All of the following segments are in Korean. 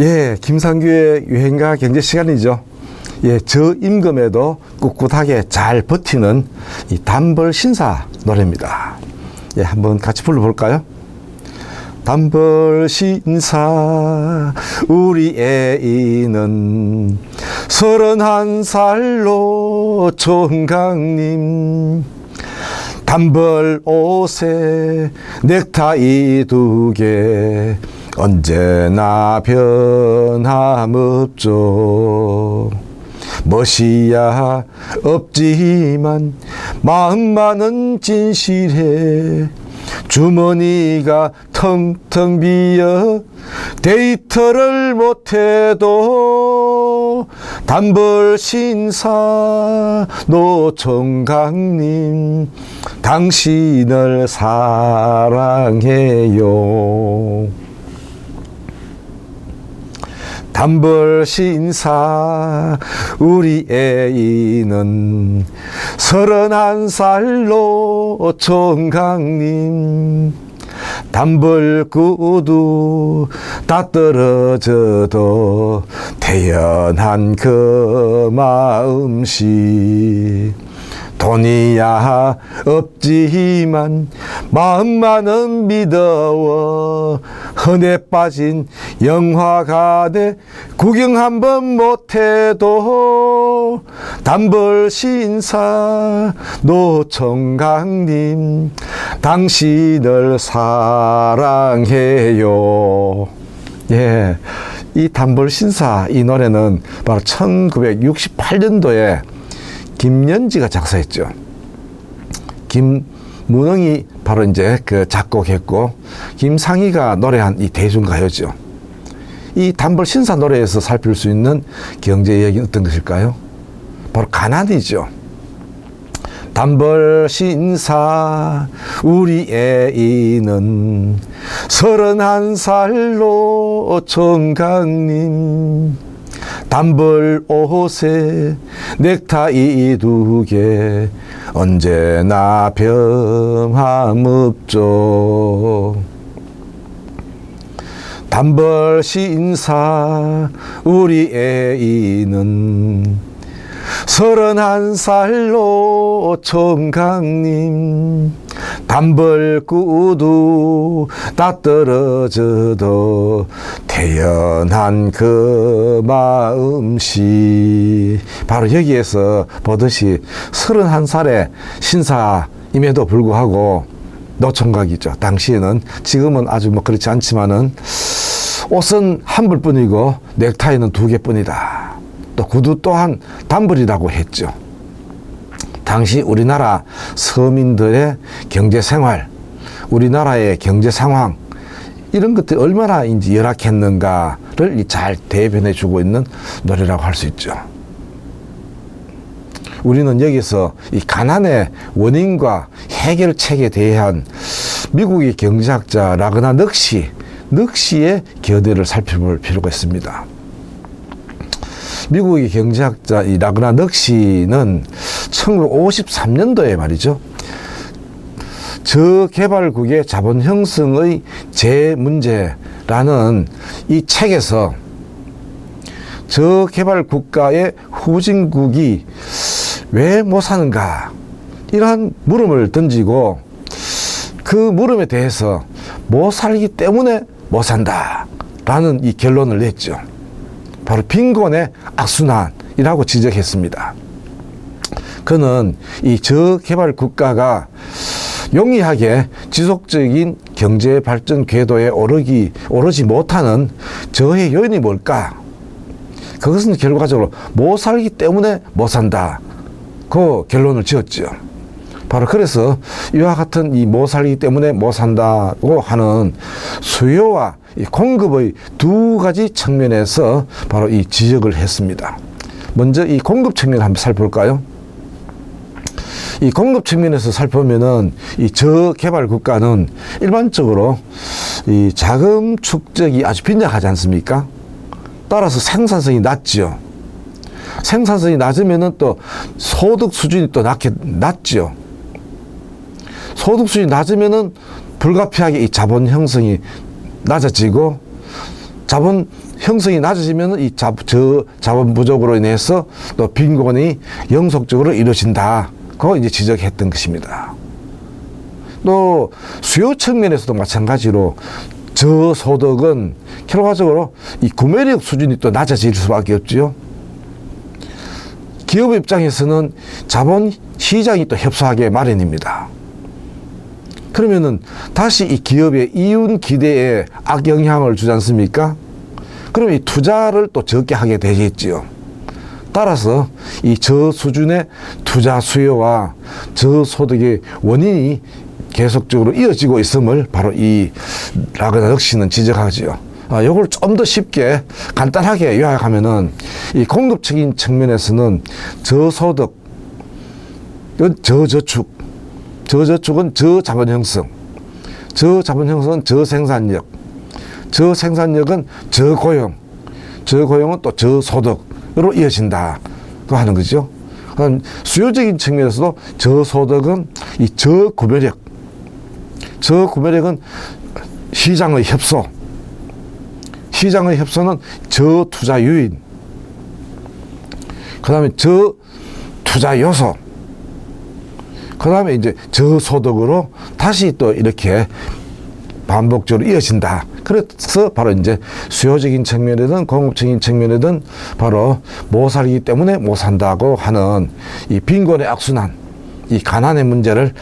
예, 김상규의 유행가 경제 시간이죠. 예, 저임금에도 꿋꿋하게 잘 버티는 이 단벌 신사 노래입니다. 예, 한번 같이 불러볼까요? 단벌 신사 우리 애인은 31살로 총각님, 단벌 옷에 넥타이 2개 언제나 변함없죠. 멋이야 없지만 마음만은 진실해. 주머니가 텅텅 비어 데이터를 못해도 단벌 신사 노총각님 당신을 사랑해요. 단벌 신사 우리 애인은 31살로 총각님, 단벌 구두 다 떨어져도 태연한 그 마음씨. 돈이야 없지만 마음만은 믿어워. 흔해 빠진 영화관에 구경 한번 못해도 단벌 신사 노총각님 당신을 사랑해요. 예, 이 단벌 신사 이 노래는 바로 1968년도에 김연지가 작사했죠. 김문흥이 바로 이제 그 작곡했고 김상희가 노래한 이 대중가요죠. 이 단벌 신사 노래에서 살필 수 있는 경제 이야기는 어떤 것일까요? 바로 가난이죠. 단벌 신사 우리 애인은 31살로 총각님, 단벌 옷에 넥타이 2개 언제나 변함없죠. 단벌 신사 우리 애인은 31살로 총각님, 단벌 구두 다 떨어져도 태연한 그 마음씨. 바로 여기에서 보듯이 31살의 신사임에도 불구하고 노총각이죠. 당시에는, 지금은 아주 뭐 그렇지 않지만은 옷은 한 벌뿐이고 넥타이는 2개뿐이다. 또 구두 또한 단벌이라고 했죠. 당시 우리나라 서민들의 경제생활, 우리나라의 경제 상황, 이런 것들이 얼마나 이제 열악했는가를 잘 대변해 주고 있는 노래라고 할 수 있죠. 우리는 여기서 이 가난의 원인과 해결책에 대한 미국의 경제학자 라그나 넉시의 견해를 살펴볼 필요가 있습니다. 미국의 경제학자 이 라그나 넉시는 1953년도에 말이죠, 저개발국의 자본 형성의 재문제라는 이 책에서 저개발 국가의 후진국이 왜 못 사는가, 이러한 물음을 던지고 그 물음에 대해서 못 살기 때문에 못 산다 라는 이 결론을 냈죠. 바로 빈곤의 악순환이라고 지적했습니다. 그는 이 저개발 국가가 용이하게 지속적인 경제 발전 궤도에 오르지 못하는 저해 요인이 뭘까? 그것은 결과적으로 못 살기 때문에 못 산다. 그 결론을 지었죠. 바로 그래서 이와 같은 이 못 살기 때문에 못 산다고 하는 수요와 이 공급의 2가지 측면에서 바로 이 지적을 했습니다. 먼저 이 공급 측면을 한번 살펴볼까요? 이 공급 측면에서 살펴보면은 이 저개발 국가는 일반적으로 이 자금 축적이 아주 빈약하지 않습니까? 따라서 생산성이 낮죠. 생산성이 낮으면은 또 소득 수준이 또 낮죠. 소득 수준이 낮으면은 불가피하게 이 자본 형성이 낮아지고 자본 형성이 낮아지면 이 자본 부족으로 인해서 또 빈곤이 영속적으로 이루어진다고 이제 지적했던 것입니다. 또 수요 측면에서도 마찬가지로 저소득은 결과적으로 이 구매력 수준이 또 낮아질 수밖에 없죠. 기업 입장에서는 자본 시장이 또 협소하게 마련입니다. 그러면은 다시 이 기업의 이윤 기대에 악영향을 주지 않습니까? 그럼 이 투자를 또 적게 하게 되겠지요. 따라서 이 저수준의 투자 수요와 저소득의 원인이 계속적으로 이어지고 있음을 바로 이 라그나르 씨는 지적하지요. 요걸 좀 더 쉽게 간단하게 요약하면은 이 공급적인 측면에서는 저소득, 저저축은 저자본 형성, 저자본 형성은 저생산력, 저생산력은 저고용은 또 저소득으로 이어진다고 하는 거죠. 그럼 수요적인 측면에서도 저소득은 이 저구매력은 시장의 협소, 시장의 협소는 저투자 유인, 그 다음에 저투자 요소, 그 다음에 이제 저소득으로 다시 또 이렇게 반복적으로 이어진다. 그래서 바로 이제 수요적인 측면이든 공급적인 측면이든 바로 못 살기 때문에 못 산다고 하는 이 빈곤의 악순환, 이 가난의 문제를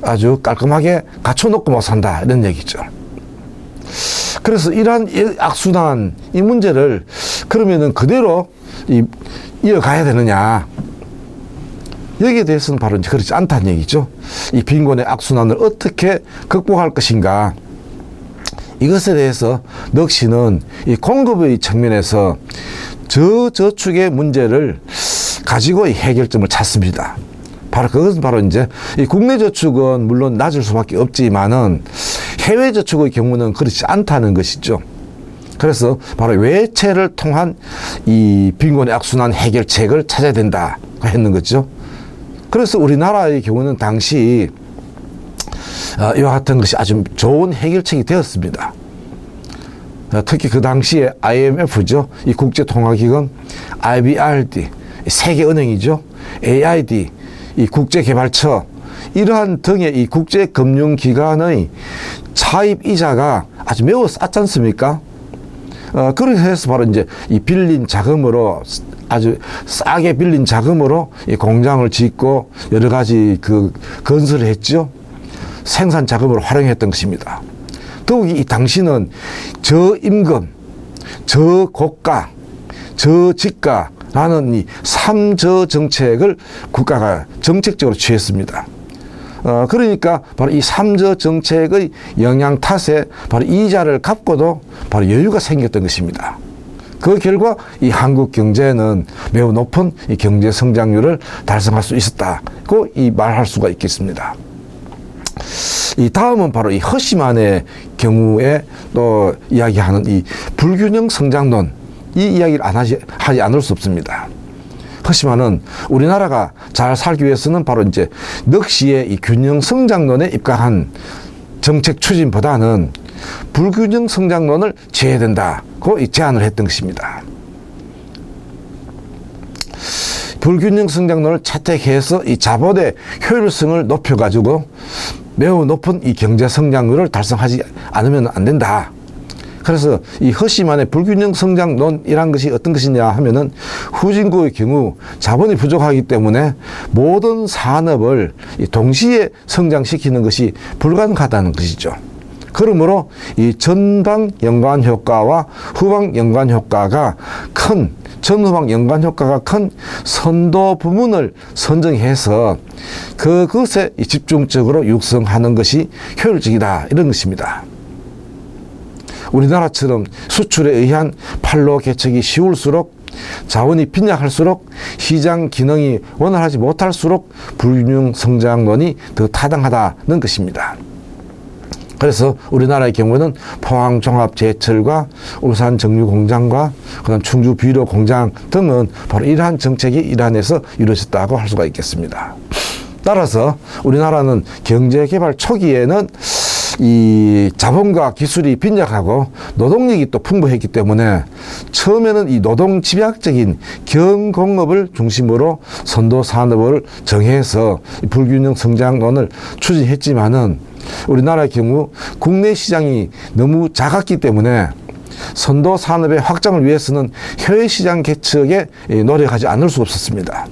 아주 깔끔하게 갖춰놓고 못 산다. 이런 얘기죠. 그래서 이러한 악순환, 이 문제를 그러면은 그대로 이어가야 되느냐. 여기에 대해서는 바로 이제 그렇지 않다는 얘기죠. 이 빈곤의 악순환을 어떻게 극복할 것인가. 이것에 대해서 넉시는 이 공급의 측면에서 저축의 문제를 가지고 이 해결점을 찾습니다. 바로 그것은 바로 이제 이 국내 저축은 물론 낮을 수밖에 없지만은 해외 저축의 경우는 그렇지 않다는 것이죠. 그래서 바로 외채를 통한 이 빈곤의 악순환 해결책을 찾아야 된다고 했는 거죠. 그래서 우리나라의 경우는 당시 이와 같은 것이 아주 좋은 해결책이 되었습니다. 특히 그 당시에 IMF죠. 이 국제통화기금, IBRD, 세계은행이죠. AID, 이 국제개발처, 이러한 등의 이 국제금융기관의 차입 이자가 아주 매우 쌌지 않습니까? 그렇게 해서 바로 이제 이 빌린 자금으로 아주 싸게 빌린 자금으로 이 공장을 짓고 여러 가지 그 건설을 했죠. 생산 자금으로 활용했던 것입니다. 더욱이 이 당시는 저임금, 저고가, 저지가라는 이 3저 정책을 국가가 정책적으로 취했습니다. 그러니까 바로 이 3저 정책의 영향 탓에 바로 이자를 갚고도 바로 여유가 생겼던 것입니다. 그 결과 이 한국 경제는 매우 높은 이 경제 성장률을 달성할 수 있었다고 이 말할 수가 있겠습니다. 이 다음은 바로 이 허시만의 경우에 또 이야기하는 이 불균형 성장론, 이 이야기를 하지 않을 수 없습니다. 허시만은 우리나라가 잘 살기 위해서는 바로 이제 넉시의 이 균형 성장론에 입각한 정책 추진보다는 불균형 성장론을 취해야 된다고 제안을 했던 것입니다. 불균형 성장론을 채택해서 이 자본의 효율성을 높여가지고 매우 높은 이 경제 성장률을 달성하지 않으면 안 된다. 그래서 이 허시만의 불균형 성장론이란 것이 어떤 것이냐 하면은 후진국의 경우 자본이 부족하기 때문에 모든 산업을 동시에 성장시키는 것이 불가능하다는 것이죠. 그러므로 이 전방 연관 효과와 후방 연관 효과가 큰 전후방 연관 효과가 큰 선도 부문을 선정해서 그것에 집중적으로 육성하는 것이 효율적이다, 이런 것입니다. 우리나라처럼 수출에 의한 판로 개척이 쉬울수록 자원이 빈약할수록 시장 기능이 원활하지 못할수록 불균형 성장론이 더 타당하다는 것입니다. 그래서 우리나라의 경우는 포항 종합제철과 울산 정유공장과 그다음 충주 비료 공장 등은 바로 이러한 정책이 일환에서 이루어졌다고 할 수가 있겠습니다. 따라서 우리나라는 경제개발 초기에는 이 자본과 기술이 빈약하고 노동력이 또 풍부했기 때문에 처음에는 이 노동 집약적인 경공업을 중심으로 선도 산업을 정해서 불균형 성장론을 추진했지만은 우리나라의 경우 국내 시장이 너무 작았기 때문에 선도 산업의 확장을 위해서는 해외 시장 개척에 노력하지 않을 수 없었습니다.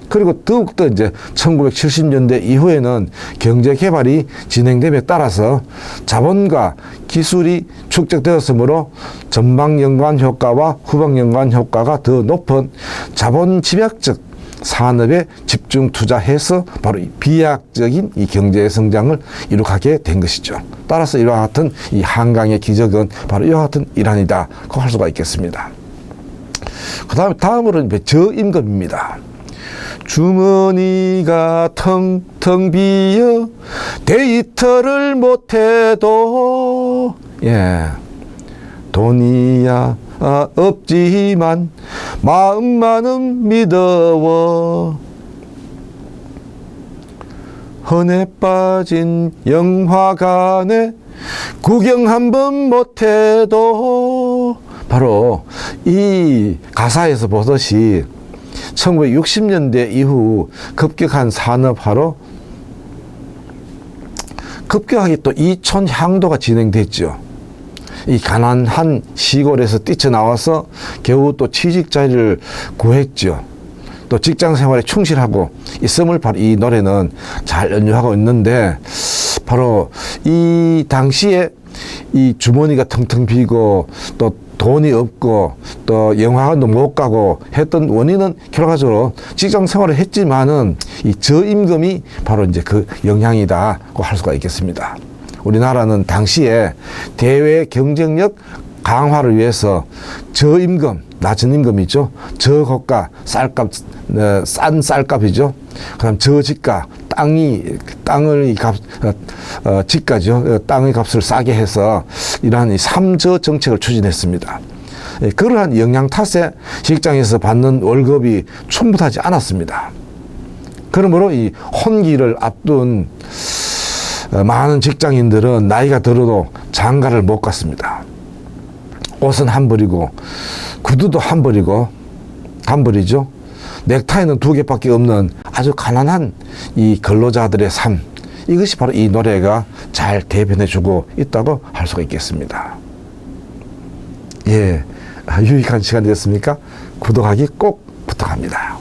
그리고 더욱더 이제 1970년대 이후에는 경제 개발이 진행됨에 따라서 자본과 기술이 축적되었으므로 전방 연관 효과와 후방 연관 효과가 더 높은 자본 집약적 산업에 집중 투자해서 바로 이 비약적인 이 경제 성장을 이룩하게 된 것이죠. 따라서 이와 같은 이 한강의 기적은 바로 이와 같은 일환이다고 할 수가 있겠습니다. 다음으로는 저임금입니다. 주머니가 텅텅 비어 데이터를 못해도 돈이야 없지만 마음만은 믿어워. 헌에 빠진 영화관에 구경 한번 못해도, 바로 이 가사에서 보듯이 1960년대 이후 급격한 산업화로 급격하게 또 이촌 향도가 진행됐죠. 이 가난한 시골에서 뛰쳐나와서 겨우 또 취직 자리를 구했죠. 또 직장 생활에 충실하고 있음을 바로 이 노래는 잘 연주하고 있는데, 바로 이 당시에 이 주머니가 텅텅 비고 또 돈이 없고 또 영화관도 못 가고 했던 원인은 결과적으로 직장 생활을 했지만은 이 저임금이 바로 이제 그 영향이다고 할 수가 있겠습니다. 우리나라는 당시에 대외 경쟁력 강화를 위해서 저임금, 낮은 임금이죠. 저고가, 쌀값, 싼 쌀값이죠. 그다음 저지가, 땅의 지가죠. 땅의 값을 싸게 해서 이러한 이 삼저 정책을 추진했습니다. 그러한 영향 탓에 직장에서 받는 월급이 충분하지 않았습니다. 그러므로 이 혼기를 앞둔 많은 직장인들은 나이가 들어도 장가를 못 갔습니다. 옷은 한 벌이고 구두도 한 벌이죠. 넥타이는 2개밖에 없는 아주 가난한 이 근로자들의 삶, 이것이 바로 이 노래가 잘 대변해주고 있다고 할 수가 있겠습니다. 유익한 시간이 됐습니까? 구독하기 꼭 부탁합니다.